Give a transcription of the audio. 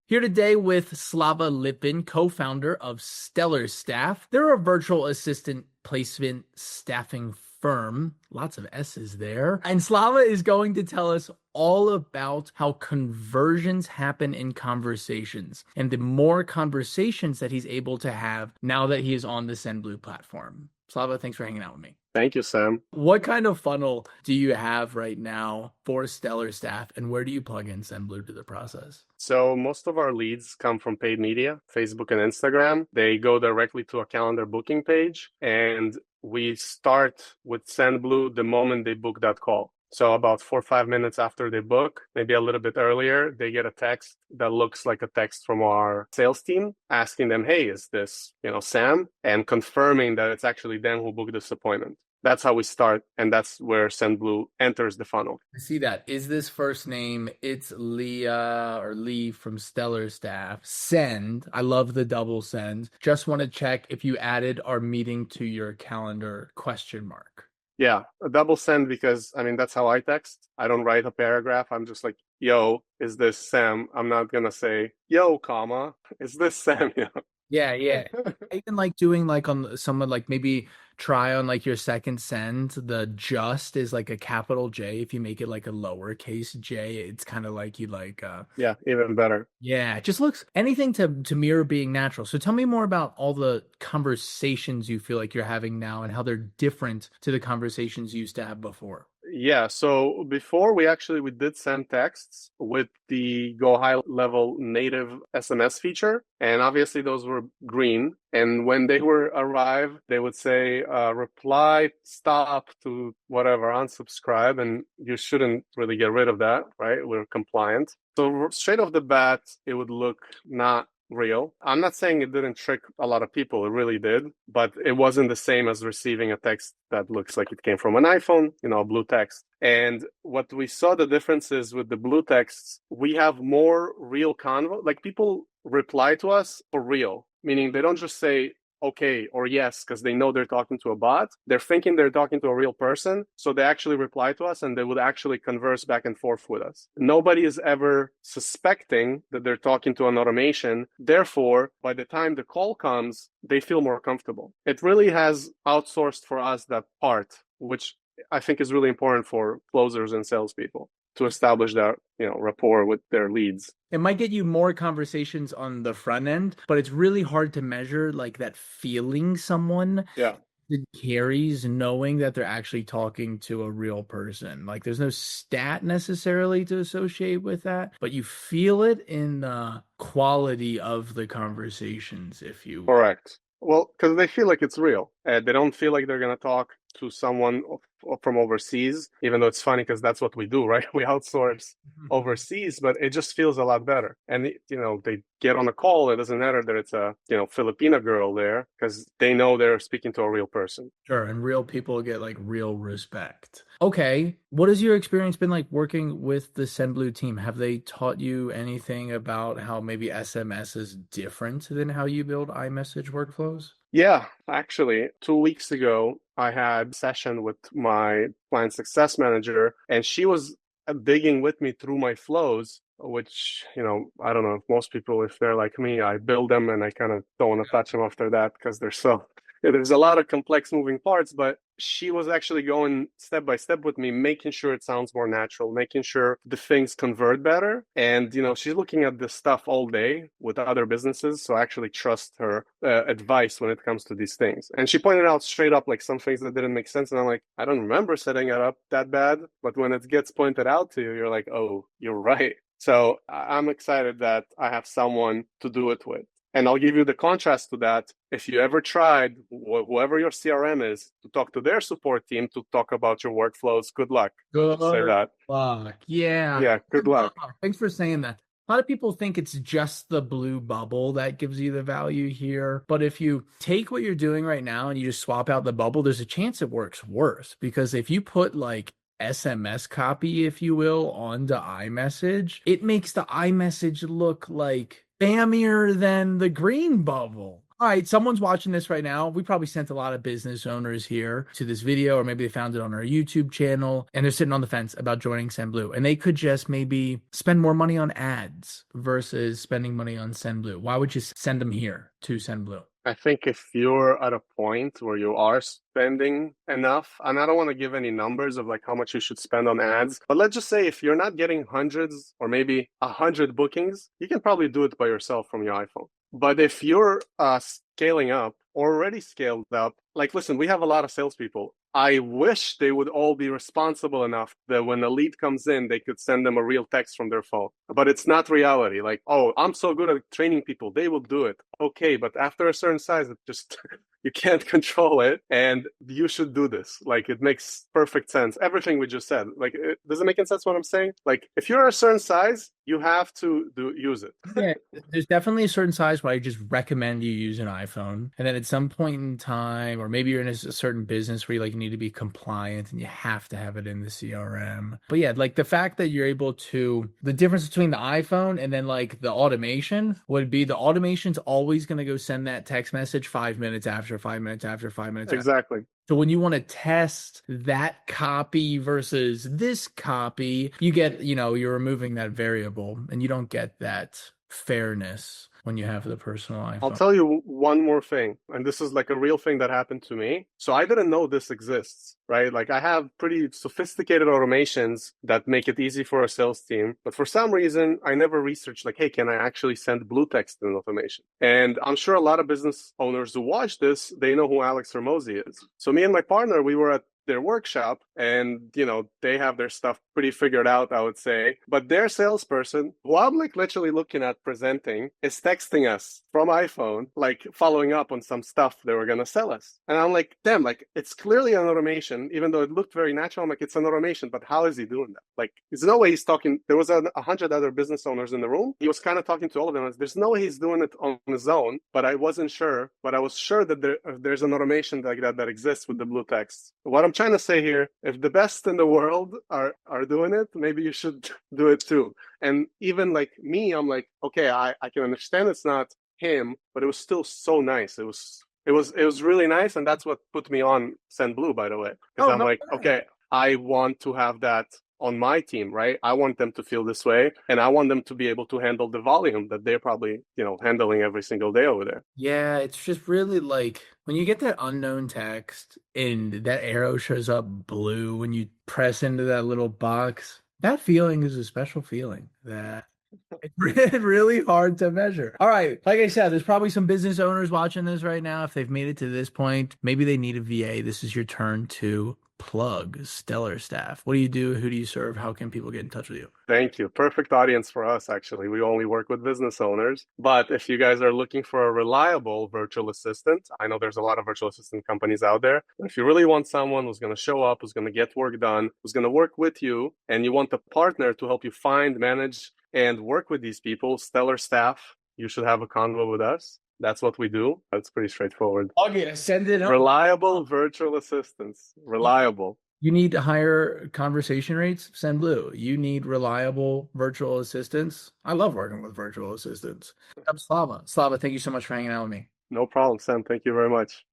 Here today with Slava Lipin, co-founder of Stellar Staff. They're a virtual assistant placement staffing firm. Lots of S's there. And Slava is going to tell us all about how conversions happen in conversations and the more conversations that he's able to have now that he is on the Sendblue platform. Slava, thanks for hanging out with me. Thank you, Sam. What kind of funnel do you have right now for Stellar Staff, and where do you plug in Sendblue to the process? So most of our leads come from paid media, Facebook and Instagram. They go directly to a calendar booking page, and we start with Sendblue the moment they book that call. So about 4 or 5 minutes after they book, maybe a little bit earlier, they get a text that looks like a text from our sales team asking them, hey, is this, Sam? And confirming that it's actually them who booked this appointment. That's how we start, and that's where Sendblue enters the funnel. I see that. Is this first name? It's Leah or Lee from Stellar Staff. Send. I love the double send. Just want to check if you added our meeting to your calendar ? Yeah, a double send because, that's how I text. I don't write a paragraph. I'm just like, yo, is this Sam? I'm not going to say, yo, comma, is this Sam? Yeah. Even like doing like on someone like maybe try on like your second send, the just is like a capital J. If you make it like a lowercase J, it's kind of like you like yeah, even better. Yeah, it just looks anything to mirror being natural. So tell me more about all the conversations you feel like you're having now and how they're different to the conversations you used to have before. Yeah, so before we did send texts with the go high level native SMS feature, and obviously those were green. And when they were arrive, they would say reply, stop to whatever, unsubscribe, and you shouldn't really get rid of that, right? We're compliant. So straight off the bat, it would look not real. I'm not saying it didn't trick a lot of people. It really did, but it wasn't the same as receiving a text that looks like it came from an iPhone, blue text. And what we saw the difference is with the blue texts, we have more real convo. Like people reply to us for real, meaning they don't just say okay or yes because they know they're talking to a bot. They're thinking they're talking to a real person, so they actually reply to us and they would actually converse back and forth with us. Nobody is ever suspecting that they're talking to an automation. Therefore, by the time the call comes, they feel more comfortable. It really has outsourced for us that part, which I think is really important for closers and salespeople to establish that rapport with their leads. It might get you more conversations on the front end, but it's really hard to measure like that feeling someone it carries knowing that they're actually talking to a real person. Like there's no stat necessarily to associate with that, but you feel it in the quality of the conversations, if you will. Correct. Well, because they feel like it's real. They don't feel like they're going to talk to someone from overseas, even though it's funny because that's what we do, right? We outsource overseas, but it just feels a lot better. And, they get on a call. It doesn't matter that it's a, Filipina girl there because they know they're speaking to a real person. Sure. And real people get like real respect. Okay. What has your experience been like working with the Sendblue team? Have they taught you anything about how maybe SMS is different than how you build iMessage workflows? Yeah, actually, 2 weeks ago, I had a session with my client success manager, and she was digging with me through my flows, which, I don't know if most people, if they're like me, I build them and I kind of don't want to touch them after that because they're so there's a lot of complex moving parts, but she was actually going step by step with me, making sure it sounds more natural, making sure the things convert better. And, she's looking at this stuff all day with other businesses. So I actually trust her advice when it comes to these things. And she pointed out straight up like some things that didn't make sense. And I'm like, I don't remember setting it up that bad. But when it gets pointed out to you, you're like, oh, you're right. So I'm excited that I have someone to do it with. And I'll give you the contrast to that. If you ever tried, whoever your CRM is, to talk to their support team to talk about your workflows, good luck. Good say that. luck. Yeah. Yeah, good luck. Thanks for saying that. A lot of people think it's just the blue bubble that gives you the value here. But if you take what you're doing right now and you just swap out the bubble, there's a chance it works worse. Because if you put like SMS copy, if you will, onto iMessage, it makes the iMessage look like spammier than the green bubble. All right, someone's watching this right now. We probably sent a lot of business owners here to this video, or maybe they found it on our YouTube channel and they're sitting on the fence about joining Sendblue. And they could just maybe spend more money on ads versus spending money on Sendblue. Why would you send them here to Sendblue? I think if you're at a point where you are spending enough, and I don't want to give any numbers of like how much you should spend on ads, but let's just say if you're not getting hundreds or maybe 100 bookings, you can probably do it by yourself from your iPhone. But if you're scaling up, already scaled up, like, listen, we have a lot of salespeople. I wish they would all be responsible enough that when a lead comes in, they could send them a real text from their phone. But it's not reality. Like, oh, I'm so good at training people, they will do it. Okay, but after a certain size, it just you can't control it, and you should do this. Like, it makes perfect sense. Everything we just said. Like, does it make sense what I'm saying? Like, if you're a certain size, you have to use it. Yeah, there's definitely a certain size where I just recommend you use an iPhone. And then at some point in time, or maybe you're in a certain business where you like need to be compliant and you have to have it in the CRM. But yeah, like the fact that you're able to, the difference between the iPhone and then like the automation would be the automation's always going to go send that text message 5 minutes after, 5 minutes after, 5 minutes after. Exactly. So when you want to test that copy versus this copy, you get, you're removing that variable and you don't get that fairness when you have the personal I'll iPhone. tell you one more thing, and this is like a real thing that happened to me. So I didn't know this exists, right? Like, I have pretty sophisticated automations that make it easy for a sales team, but for some reason, I never researched like, hey, can I actually send blue text in automation? And I'm sure a lot of business owners who watch this, they know who Alex Ramosi is. So me and my partner, we were at their workshop, and they have their stuff pretty figured out, I would say, but their salesperson, who I'm like literally looking at presenting, is texting us from iPhone, like following up on some stuff they were going to sell us. And I'm like, damn, like, it's clearly an automation, even though it looked very natural. I'm like, it's an automation, but how is he doing that? Like, there's no way he's talking. There was 100 other business owners in the room. He was kind of talking to all of them. There's no way he's doing it on his own, but I wasn't sure. But I was sure that there's an automation like that exists with the blue text. What I'm trying to say here, if the best in the world are doing it, maybe you should do it too. And even like me, I'm like, okay, I can understand it's not him, but it was still so nice. It was really nice, and that's what put me on Sendblue, by the way. Because I'm like, okay, I want to have that on my team, right? I want them to feel this way, and I want them to be able to handle the volume that they're probably, handling every single day over there. Yeah, it's just really like when you get that unknown text and that arrow shows up blue when you press into that little box, that feeling is a special feeling that it's really hard to measure. All right, like I said, there's probably some business owners watching this right now. If they've made it to this point, maybe they need a VA. This is your turn to plug Stellar Staff. What do you do? Who do you serve? How can people get in touch with you? Thank you. Perfect audience for us, actually. We only work with business owners. But if you guys are looking for a reliable virtual assistant, I know there's a lot of virtual assistant companies out there. If you really want someone who's going to show up, who's going to get work done, who's going to work with you, and you want a partner to help you find, manage, and work with these people, Stellar Staff, you should have a convo with us. That's what we do. That's pretty straightforward. Okay, send it up. Reliable virtual assistants. Reliable. You need higher conversation rates? Sendblue. You need reliable virtual assistants? I love working with virtual assistants. I'm Slava. Slava, thank you so much for hanging out with me. No problem, Sam. Thank you very much.